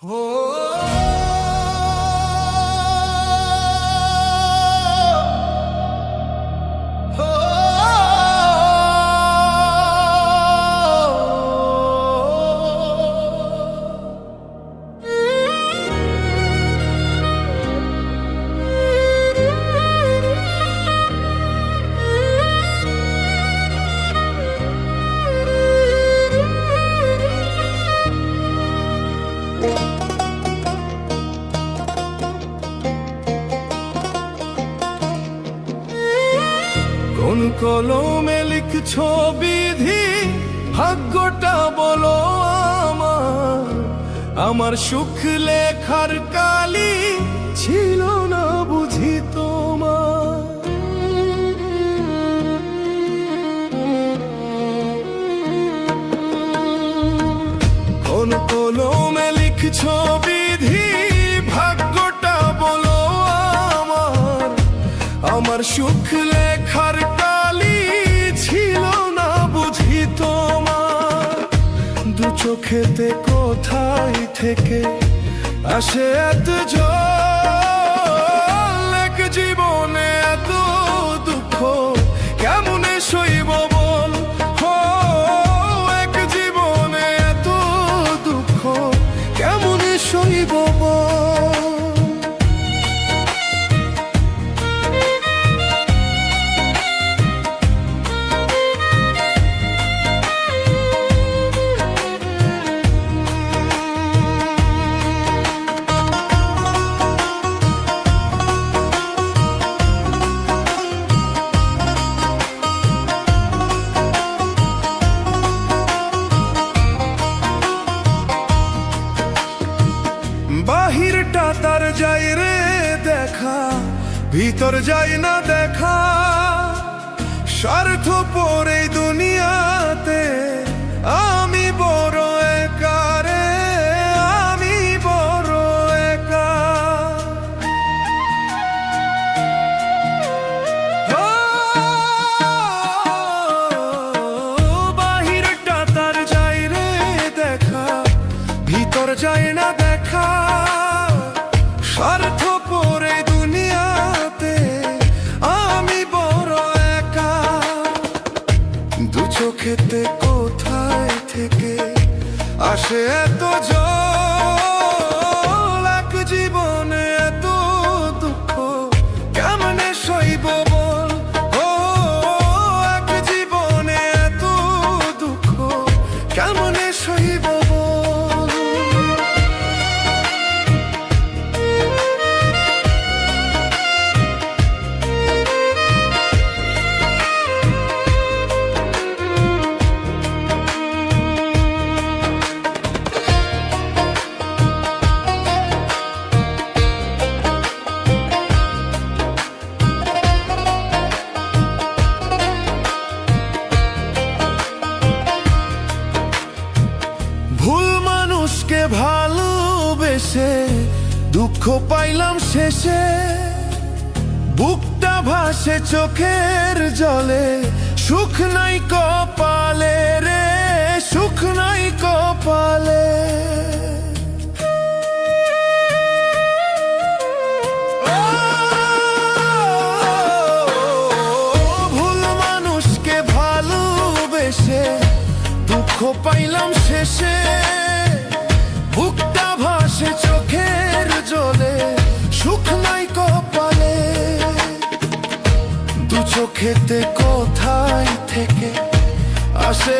কোন কলমে লিখছো বিধি, ভাগ্যটা বলো আমার সুখ লেখার কালি ছিল না বুঝি তোমার। কোন কলমে লিখছো বিধি, ভাগ্যটা বলো আমার সুখ লেখার কালি ছিল না বুঝি তোমার। দু চোখেতে কোথায় থেকে আসে এত জল, এক জীবনে এত দুঃখ কেমনে সইব বল। এক জীবনে এত দুঃখ কেমনে সইব বল। বাহিরটা তার যাই রে দেখা, ভিতর যাই না দেখা। স্বার্থপর এই দুনিয়াতে আমি বড় একা রে, আমি বড় একা। বাহিরটা তার যাই রে দেখা, ভিতর যাই না দেখা। স্বার্থপর এই দুনিয়াতে আমি বড় একা। দু চোখেতে কোথায় থেকে আসে এত জল, এক জীবনে এত দুঃখ কেমনে সইব বল। এক জীবনে এত দুঃখ কেমনে সইব বল। ভুল মানুষকে ভালোবেসে দুঃখ পাইলাম শেষে। বুকটা ভাসে চোখের জলে, সুখ নাই কপালে রে, সুখ নাই কপালে। ভুল মানুষকে ভালোবেসে দুঃখ পাইলাম শেষে। বুকটা ভাসে চোখের জলে, সুখ নাই কপালে। দু চোখেতে কোথায় থেকে আসে